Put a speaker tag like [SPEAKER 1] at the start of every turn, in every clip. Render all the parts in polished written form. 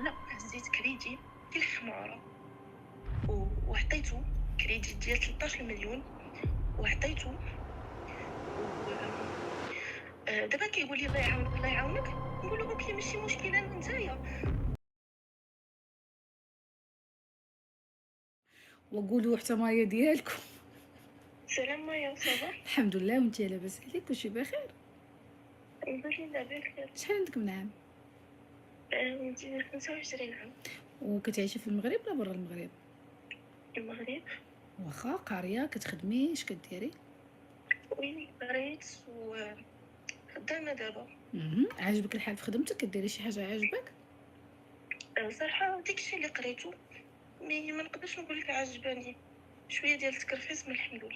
[SPEAKER 1] لا هزيت كريدي في الحمارة وعطيته كريدي ديال 13 مليون وعطيته دابا كيقول لي الله يعاونك الله يعاونك، نقول له اوكي ماشي مشكل انا نتايا.
[SPEAKER 2] وقولوا حتى مايا ديالكم.
[SPEAKER 1] سلام مايا صافا.
[SPEAKER 2] الحمد لله، وانت لاباس عليك؟ كلشي بخير؟
[SPEAKER 1] الحمد لله بخير.
[SPEAKER 2] شحال عندك من عام؟
[SPEAKER 1] ندير 25 عام.
[SPEAKER 2] وكتعيشي في المغرب ولا برا المغرب؟
[SPEAKER 1] المغرب.
[SPEAKER 2] واخا قاريه كتخدمي اش كديري؟
[SPEAKER 1] وي قريت وخدامة دابا.
[SPEAKER 2] عاجبك الحال في خدمتك؟ كديري شي حاجه عاجبك؟
[SPEAKER 1] صراحة داكشي اللي قريتو مي ما نقدرش نقول لك عجباني، شويه ديال التكرفيس من الحلول.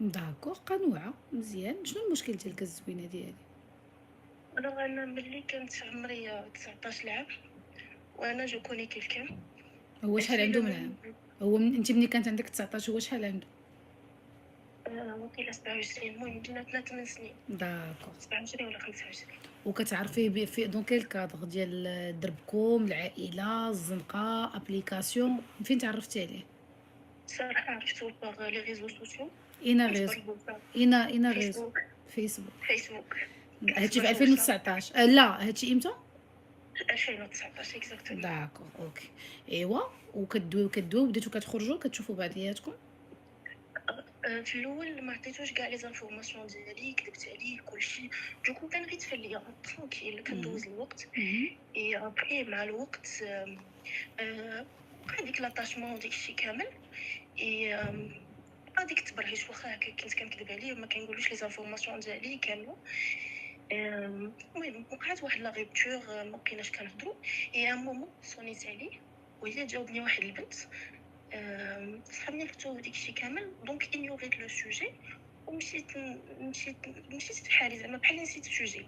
[SPEAKER 2] داكوغ، قنوعه مزيان. شنو المشكل ديالك الزوينه ديالي؟
[SPEAKER 1] انا ملي كانت عمري 19 عام وانا جو كوني كيلكان.
[SPEAKER 2] هو شحال عنده من عام؟ انت ملي كانت عندك 19 هو شحال عنده؟
[SPEAKER 1] وقيله 27، المهم بيناتنا 8 سنين.
[SPEAKER 2] داكوغ.
[SPEAKER 1] 27 ولا 25.
[SPEAKER 2] وكتعرفي في دون كيل كادغ ديال دربكم العائله الزنقه ابليكاسيون فين تعرفتي عليه؟
[SPEAKER 1] صراحه عرفتو باغ لي ريزو سوسيو.
[SPEAKER 2] اين
[SPEAKER 1] كنت
[SPEAKER 2] غيزو؟
[SPEAKER 1] بربوطه.
[SPEAKER 2] اين غيزو؟
[SPEAKER 1] فيسبوك.
[SPEAKER 2] فيسبوك.
[SPEAKER 1] فيسبوك. كنت
[SPEAKER 2] هادشي في
[SPEAKER 1] مهووسه.
[SPEAKER 2] 2019؟ لا، هادشي امتى؟
[SPEAKER 1] 2019 اكزاكتومون.
[SPEAKER 2] داكوغ اوكي. ايوا، وكدويو بديتو كتخرجوا كتشوفوا بعضياتكم؟
[SPEAKER 1] في الاول ما عطيتوش كاع لي زانفورماسيون ديالي، كذبت عليه كلشي. دوكو كان غير تفليا ترونكيل كندوز الوقت. اي ابري مع الوقت بقى ديك لاتاشمون داكشي كامل. اي هذيك التبرهيش واخا هكا كنت كنكذب عليه وما كنقولوش لي زانفورماسيون ديالي كامله. المهم وقعت واحد لا ريبتور، ما بقيناش كنهضروا. اي ان مومون صونيت عليه وهي جاوبني واحد البنت. صحابني عرفتو داكشي كامل دونك انيوريت لو سوجي ومشيت مشيت في حالي زعما بحال نسيت السوجي.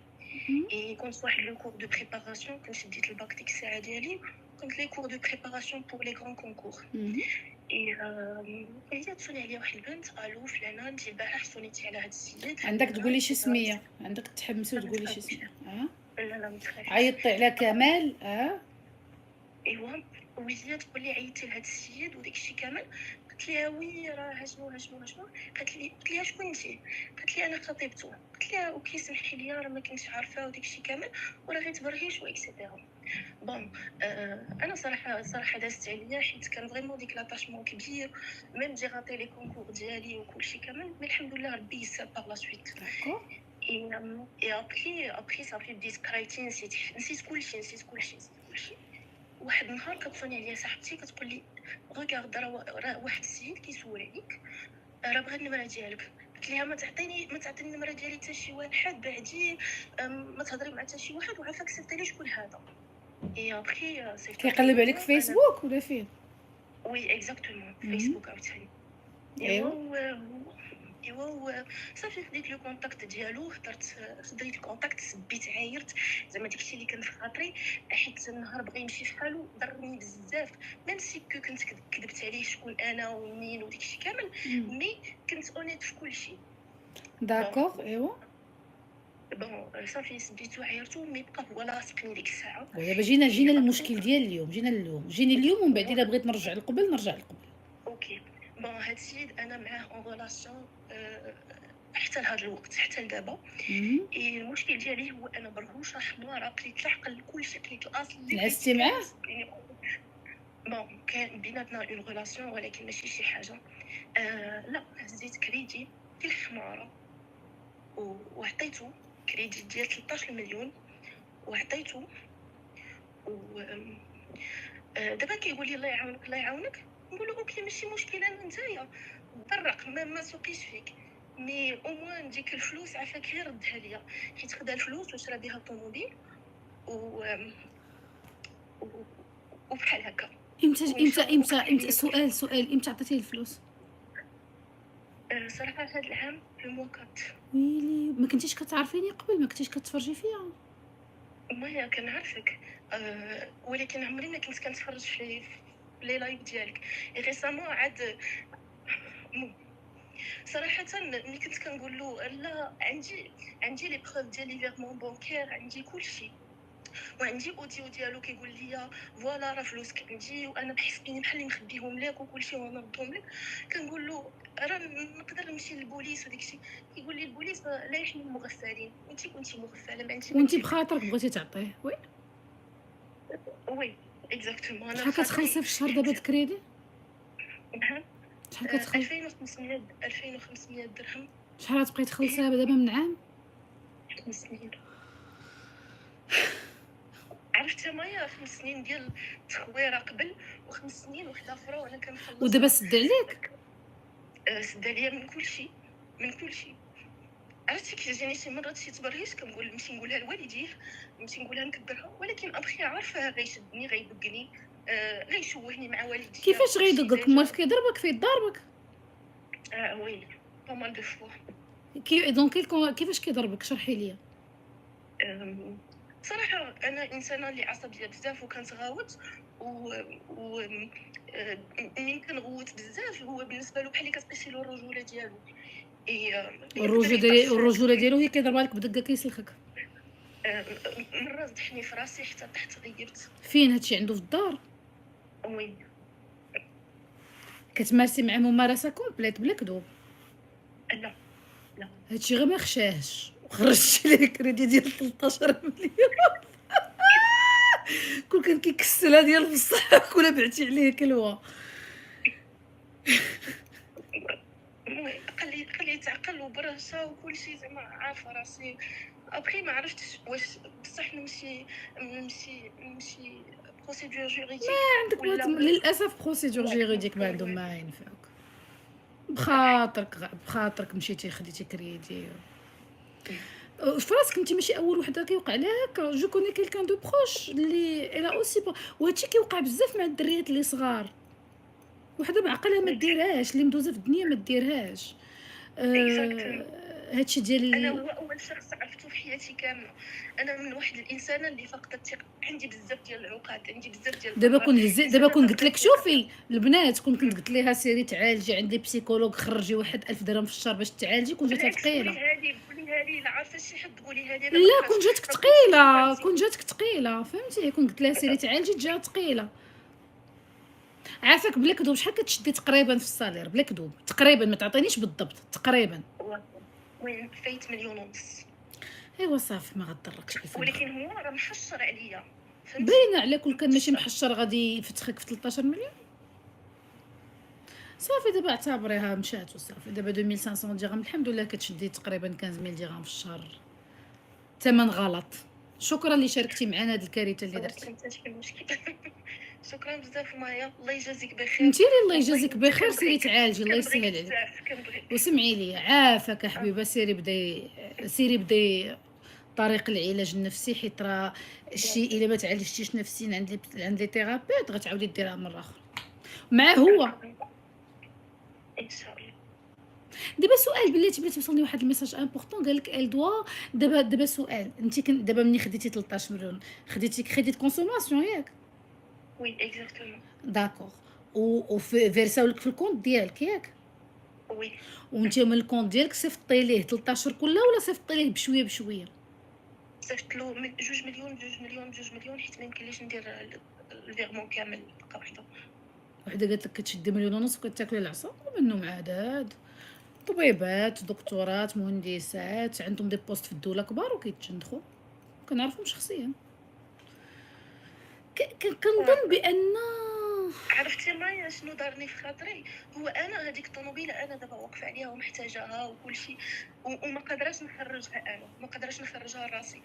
[SPEAKER 1] اي كنت واحد لو كور دو بريباراسيون، كنت شديت الباك ديك الساعه ديالي، كنت لي كور دو بريباراسيون بور لي غران كونكور. اي هي تصوني عليا واحد البنت، الو فلانه انت البارح صونيتي على هاد السيد
[SPEAKER 2] عندك
[SPEAKER 1] فلانه
[SPEAKER 2] تقولي شي
[SPEAKER 1] اكسيتيرا.
[SPEAKER 2] سميه، عندك تحمسي وتقولي شي سميه.
[SPEAKER 1] لا لا متخافيش.
[SPEAKER 2] عيطتي على كمال؟
[SPEAKER 1] ايوا وهي تقول لي عيطتي لهاد السيد وداكشي كامل. قلت لها وي راه شنو قالت لي شكون انت؟ قالت لي انا خطيبته. قلت لها اوكي سمحي لي راه ما كنتش عارفه وداكشي كامل وراه غير تبرهيش واكسيتيرا. بون انا صراحه دازت عليا حيت كان فريمون ديك لاتاشمون كبير، ميم جي غاتي لي كونكور ديالي وكلشي كامل، مي الحمد لله ربي يسر باغ لا سويت.
[SPEAKER 2] داكوغ.
[SPEAKER 1] اي ابخي صافي بديت قرايتي، نسيت كلشي. واحد النهار كتصوني عليا صاحبتي كتقول لي غوغارد راه واحد السيد كيسول عليك، راه بغا النمره ديالك. قلت لها ما تعطيني النمره ديالي حتى شي واحد بعدي، ما تهضري مع حتى شي واحد وعافاك سيرتي شكون هذا. اي ابخي صيفط لي
[SPEAKER 2] كيقلب عليك
[SPEAKER 1] نوميرو
[SPEAKER 2] في
[SPEAKER 1] انا.
[SPEAKER 2] فيسبوك ولا فين؟
[SPEAKER 1] وي اكزاكتومون فيسبوك عاوتاني.
[SPEAKER 2] ايوا.
[SPEAKER 1] ايوا صافي خديت لو كونتاكت ديالو، خديت الكونتاكت سبيت عايرت زعما داكشي اللي كان في خاطري، حيت النهار بغى يمشي فحالو ضرني بزاف. ميم سي كنت كذبت عليه شكون انا ومنين وداكشي كامل، مي كنت اونيت في كلشي.
[SPEAKER 2] داكوغ. ايوا.
[SPEAKER 1] بون صافي سبيتو عايرتو مي بقى هو لاصقني ديك الساعه.
[SPEAKER 2] ودابا جينا للمشكل ديال اليوم، جيني اليوم ومن بعد الا بغيت نرجع لقبل.
[SPEAKER 1] اوكي بون هاد السيد انا معاه اون ريلاسيون حتى لهذا الوقت حتى لدابا. المشكل ديالي هو انا برهوشه حماره، قريت العقل كلشي، قريت الاصل اللي
[SPEAKER 2] نعستي
[SPEAKER 1] بغيتي
[SPEAKER 2] معاه؟
[SPEAKER 1] بون كان بيناتنا اون ريلاسيون ولكن ماشي شي حاجه. لا هزيت كريدي في الحماره وعطيته كريدي ديال 13 مليون وعطيته دابا كيقول لي الله يعاونك الله يعاونك، نقول له اوكي ماشي مشكل انا نتايا برق ما سوقيش فيك، مي او موان ديك الفلوس عافاك غير ردها ليا، حيت خدا الفلوس وشرا بها طوموبيل و وبحال هكا.
[SPEAKER 2] امتى سؤال امتى عطيتيه الفلوس؟
[SPEAKER 1] صراحه هذا العام في الموكات.
[SPEAKER 2] ويلي، ما كنتيش كتعرفيني قبل؟ ما كنتيش كتفرجي فيا؟
[SPEAKER 1] ما كنعرفك ولكن عمري ما كنت كنتفرج في لي لايف ديالك. ريسامون عاد صراحه ملي كنت كنقول له لا عندي لي بروف ديال لي فيرمون بونكير، عندي كلشي. وعندي اوديو ديالو كيقول لي فوالا راه فلوسك عندي وانا بحس بيني بحال اللي نخبيهم لك وكلشي وانا نردهم لك. كنقول له راه نقدر نمشي للبوليس وداكشي. كيقول لي البوليس لا يحمي المغفلين، انت كنتي مغفله ما انت
[SPEAKER 2] وانت
[SPEAKER 1] كنتي بك.
[SPEAKER 2] بخاطرك بغيتي تعطيه وي.
[SPEAKER 1] وي اكزاكتومون انا
[SPEAKER 2] شحال كتخلصي
[SPEAKER 1] بخاطري
[SPEAKER 2] في الشهر دابا
[SPEAKER 1] حيت
[SPEAKER 2] الكريدي؟
[SPEAKER 1] نعم.
[SPEAKER 2] شحال كتخلص؟
[SPEAKER 1] 2500 درهم.
[SPEAKER 2] شحال غتبقاي
[SPEAKER 1] هي
[SPEAKER 2] تخلصيها دابا من عام؟
[SPEAKER 1] 5 سنين. عرفت مايا 5 سنين ديال التخويره قبل و5 سنين وحده اخرى وانا
[SPEAKER 2] ودابا
[SPEAKER 1] كنخلصها.
[SPEAKER 2] سد عليك.
[SPEAKER 1] سد عليا من كلشي، من كلشي. عرفتي كيجيني شي مرات شي تبرهيش كنقول نمشي نقولها لوالديه، نمشي نقولها نكبرها، ولكن ابخي عارفه غيشدني غيدقني، غيشوهني مع والديا
[SPEAKER 2] كيفاش
[SPEAKER 1] وداكشي
[SPEAKER 2] غيدقك؟ مال
[SPEAKER 1] ديجا.
[SPEAKER 2] في كيضربك في ضربك؟
[SPEAKER 1] وي با مال دو فوا.
[SPEAKER 2] دونك كيفاش كيضربك؟ شرحي لي.
[SPEAKER 1] صراحه انا انسانه اللي عصبيه بزاف وكنتغاوت و ملي كنغوت بزاف هو بالنسبه له بحال اللي كتقيسي له الرجوله ديالو.
[SPEAKER 2] الرجوله ديالو هي كيضربها لك بدقه كيسلخك.
[SPEAKER 1] مره زدحني في راسي حتى طحت غيبت.
[SPEAKER 2] فين هادشي؟ عنده في الدار؟
[SPEAKER 1] وي
[SPEAKER 2] كتمارسي معاه ممارسه كومبليت بلا كذوب؟
[SPEAKER 1] لا
[SPEAKER 2] هادشي غير ما خشاهش وخرجتي ليه كريدي ديال 13 مليون. كون كان كيكسلها ديال بصح ولا بعتي عليه كلوه.
[SPEAKER 1] قال لي تعقل وبرشا وكلشي زعما عارفه راسي. ابخي ما عرفتش واش بصح نمشي بروسيدور جوريديك
[SPEAKER 2] عندك
[SPEAKER 1] ولا
[SPEAKER 2] للاسف بروسيدور جيريديك ما عندهم ما ينفعوك. بخاطرك مشيتي خديتي كريدي في راسك انت ماشي اول وحده كيوقع لها هكا. جو كوني كيلكان دو بروش اللي الا اوسي وهادشي كيوقع بزاف مع الدريات اللي صغار. وحده بعقلها ما ديرهاش، اللي مدوزه في الدنيا ما ديرهاش. هادشي
[SPEAKER 1] انا
[SPEAKER 2] ديال
[SPEAKER 1] هو اول شخص عرفته في حياتي كامله. انا من واحد الانسانه اللي فقدت الثقه، عندي بزاف ديال العقاد، عندي بزاف ديال
[SPEAKER 2] دابا
[SPEAKER 1] الأمراض.
[SPEAKER 2] دابا كون قلت لك شوفي البنات، كون كنت قلت ليها سيري تعالجي عندي بسيكولوج خرجي واحد 1000 درهم في الشهر باش تعالجي، كون جاتها ثقيله.
[SPEAKER 1] قوليها لي لا عارفه شي حد قوليها لي. انا
[SPEAKER 2] لا كون جاتك ثقيله، كون جاتك ثقيله فهمتي، كون قلت لها سيري تعالجي تجيها ثقيله. عافاك بلا كذوب شحال كتشدي تقريبا في الصالير؟ بلا كذوب تقريبا، ما تعطينيش بالضبط، تقريبا.
[SPEAKER 1] وين فايت 1.5 مليون.
[SPEAKER 2] ايوا صافي ما غضركش 1000.
[SPEAKER 1] ولكن هو راه محشر عليا فهمتي.
[SPEAKER 2] باينه على كل كان ماشي محشر غادي يفتخك في 13 مليون. صافي دابا اعتبريها مشات وصافي. دابا 2500 درهم الحمد لله كتشدي تقريبا 15000 درهم في الشهر. ثمن غلط. شكرا اللي شاركتي معنا هاد الكارثه اللي درتي.
[SPEAKER 1] شكرا بزاف مايا، الله يجازيك بخير.
[SPEAKER 2] انت اللي الله يجازيك بخير، سيري تعالجي الله يسهل عليك. وسمعي لي عافاك حبيبه، سيري بدي طريق العلاج النفسي، حيت راه الشيء الا ما تعالجتيش نفسيا عند لي ثيرابيوت غتعاودي ديرها مره اخرى مع هو.
[SPEAKER 1] ان شاء الله.
[SPEAKER 2] دابا سؤال بلاتي وصلني واحد الميساج امبورطون، قال لك ال دوا دابا سؤال، انت دابا ملي خديتي 13 مليون خديتي كريديت كونسوماسيون ياك؟
[SPEAKER 1] وي اكزاكتومون.
[SPEAKER 2] داكوغ. فيرساو لك في الكونت ديالك ياك؟
[SPEAKER 1] وي.
[SPEAKER 2] وانت من الكونت ديالك صيفطي ليه 13 كلها ولا صيفطي ليه بشويه بشويه؟
[SPEAKER 1] صيفط له 2 مليون حيت ما يمكنليش ندير الفيغمون كامل دقه واحده.
[SPEAKER 2] وحده قالت لك كتشدي 1.5 مليون وكتاكلي العصا منهم عدد طبيبات دكتورات مهندسات عندهم دي بوست في الدوله كبار وكيتجندخوا، كنعرفهم شخصيا. كنظن بان
[SPEAKER 1] عرفتي مايا شنو دارني في خاطري؟ هو انا هذيك الطوموبيله انا دابا واقفه عليها ومحتاجاها وكل شيء، وما قادراش نخرجها، انا ما قادراش نخرجها راسي.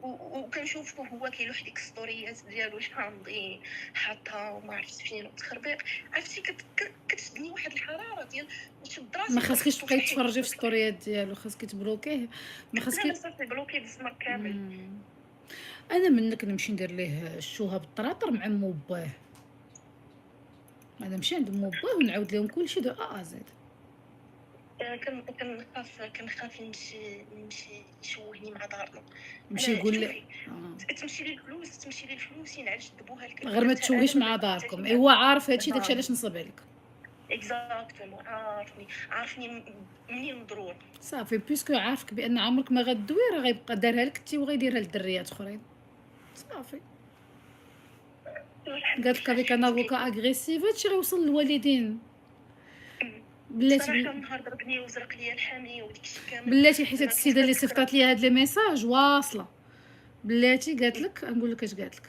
[SPEAKER 1] وكنشوفو هو كيلوح ديك ستوريات ديالو شحال حاطها وما عرفت فين وتخربيق. عرفتي كتشدني واحد الحراره ديال نشد راسي.
[SPEAKER 2] ما خاصكيش تبقاي تفرجي في ستوريات ديالو، خاصك تبلوكيه. ما خاصكي
[SPEAKER 1] صافي بلوكي بالزمر كامل.
[SPEAKER 2] انا منك نمشي ندير ليه الشوها بالطراطر مع مو باه. انا نمشي عند مو باه ونعاود لهم كلشي دو ا زد.
[SPEAKER 1] كنخاف يمشي يشوهني مع دارنا.
[SPEAKER 2] مشي يقول لك
[SPEAKER 1] تمشي لي الفلوس ينعش دبوها لك
[SPEAKER 2] غير ما تشوهيش مع داركم. ايوا عارف هادشي داكشي علاش نصب عليك.
[SPEAKER 1] اكزاكتومون. عارفني منين نضرور.
[SPEAKER 2] صافي بيسكو عارفك بان عمرك ما غدوي راه غيبقى دارها لك انت وغيديرها للدريات اخرين. صافي
[SPEAKER 1] الحمد
[SPEAKER 2] قالت لك
[SPEAKER 1] لله
[SPEAKER 2] افيك ان
[SPEAKER 1] حيت
[SPEAKER 2] افوكا اغريسيف هادشي غيوصل للوالدين. بلاتي
[SPEAKER 1] بصراحة النهار ضربني وزرق ليا الحامي وديك الشيء كامل.
[SPEAKER 2] بلاتي حيت هاد
[SPEAKER 1] زعما كنت
[SPEAKER 2] السيده اللي
[SPEAKER 1] كنفكر
[SPEAKER 2] صيفطات لي هاد لي ميساج واصله. بلاتي قالت لك نقول لك اش قالت لك،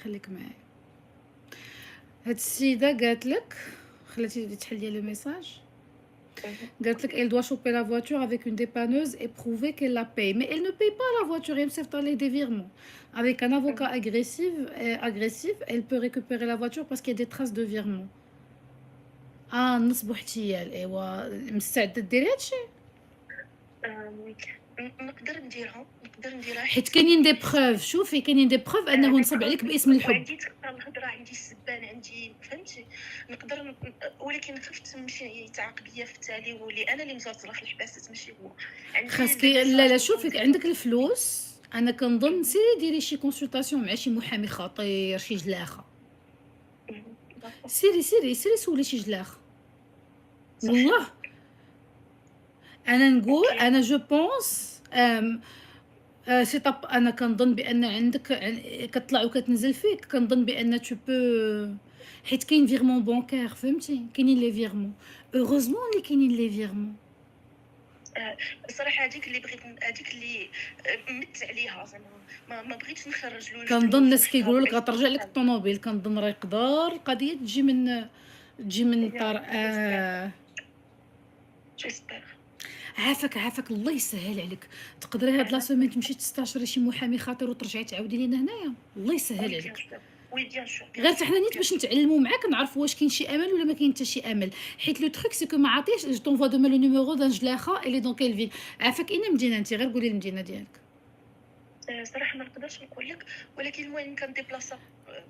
[SPEAKER 2] خليك معايا. هاد السيده قالت لك، خلاتي تحل لي لي ميساج. قالت لك elle doit choper la voiture avec une dépanneuse et prouver qu'elle la paye, mais elle ne paye pas la voiture. Elle me sert les des virements avec un avocat agressif elle peut récupérer la voiture parce qu'il y a des traces de virement. نصب احتيال. ايوا مستعده ديري هادشي
[SPEAKER 1] نقدر نديرها
[SPEAKER 2] حيت
[SPEAKER 1] حيت
[SPEAKER 2] كاينين دي بروف. شوفي كاينين دي بروف انه نصب عليك باسم الحب.
[SPEAKER 1] وعندي تقطع الهضره، عندي السبان، عندي فهمتي. نقدر ولكن خفت نمشي يتعاقب ليا في التالي وولي انا اللي مزرزره في الحباسات ماشي هو. عندي
[SPEAKER 2] خاصكي لا شوفي عندك الفلوس. انا كنظن سيري ديري شي كونسلطاسيون مع شي محامي خطير، شي جلاخه. سيري سولي شي جلاخه. والله انا نقول انا جو بونس سي طاب. انا كنظن بان عندك كطلع وكتنزل فيك، كنظن بان تو بو حيت كاين فيرمون بونكير فهمتي. كاينين لي فيرمون اوغوزمون اللي كاينين لي فيرمون.
[SPEAKER 1] الصراحه هذيك اللي بغيت، هذيك اللي مت عليها زعما ما بغيتش نخرج له.
[SPEAKER 2] كنظن الناس كيقولوا لك غترجع لك الطوموبيل. كنظن راه يقدر القضيه تجي من طرف
[SPEAKER 1] جيسبر.
[SPEAKER 2] عافاك الله يسهل عليك. تقدري هاد لا سيمين تمشي تستشري شي محامي خاطر وترجعي تعاودي لينا هنايا. الله يسهل عليك.
[SPEAKER 1] وي بيان سور.
[SPEAKER 2] غير حنا نيت باش نتعلموا معاك نعرفوا واش كاين شي امل ولا ما كاين حتى شي امل. حيت لو تروك سي كو ما عطيش جو طونفوا دوما لو نيميرو دان جلاخه اللي دون كيل فيل. عافاك اين المدينه انت؟ غير قولي المدينه ديالك.
[SPEAKER 1] صراحه ما نقدرش نقول لك، ولكن المهم كنديبلاصا.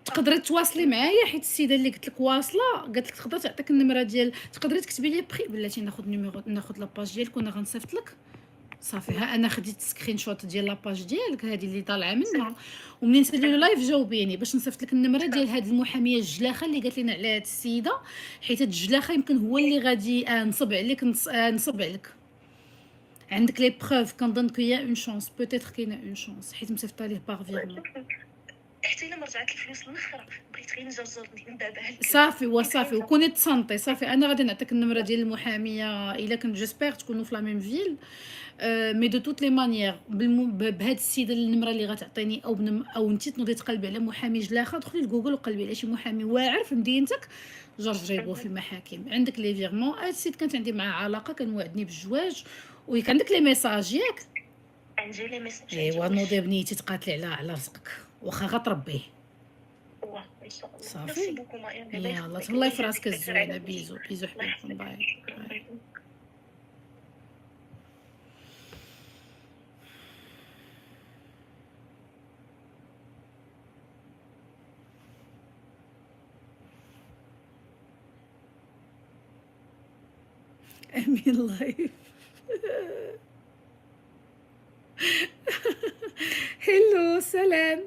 [SPEAKER 2] تقدري تواصلي معايا حيت السيده اللي قلت لك واصله قالت لك تقدر تعطيك النمره ديال. تقدري تكتبي لي بخي بلاتي ناخذ نيميرو، ناخذ لاباج ديالك وانا غنصيفط لك. صافي ها انا خديت سكرين شوت ديال لاباج ديالك هذه اللي طالعه منها، ومنين نسالي له لايف جاوبيني باش نصيفط لك النمره ديال هذه المحاميه الجلاخه اللي قالت لنا على هذه السيده. حيت هاد الجلاخه يمكن هو اللي غادي نصب عليك نصب عليك. عندك لي بروف. كنظن كو يا اون شانس بوتيتر كاينه اون شانس حيت مصيفطه ليه باغ فيرمون.
[SPEAKER 1] حتى الا ما رجعت الفلوس الاخرى بغيت غير نجرجرني من دابا هكا.
[SPEAKER 2] صافي وصافي وكوني تصنتي. صافي انا غادي نعطيك النمره ديال المحاميه الا كنت جيسبر تكونوا في لا ميم فيل. مي دو توت لي مانيير بهاد السيده النمره اللي غتعطيني او انت تنوضي تقلبي على محامي جلاخه. دخلي لجوجل وقلبي على شي محامي واعر في مدينتك جربوه في المحاكم. عندك لي فيرمون. هاد السيد كانت عندي معاه علاقه، كان وعدني بالزواج ويك عندك لي ميساج ياك.
[SPEAKER 1] عندي لي ميساج.
[SPEAKER 2] ايوا نوضي بنيتي تقاتلي على رزقك واخا غتربيه.
[SPEAKER 1] ان شاء الله.
[SPEAKER 2] صافي يلا تهلاي في راسك الزوينه. بيزو حبيبتي. باي. امين لايف. هلو سلام.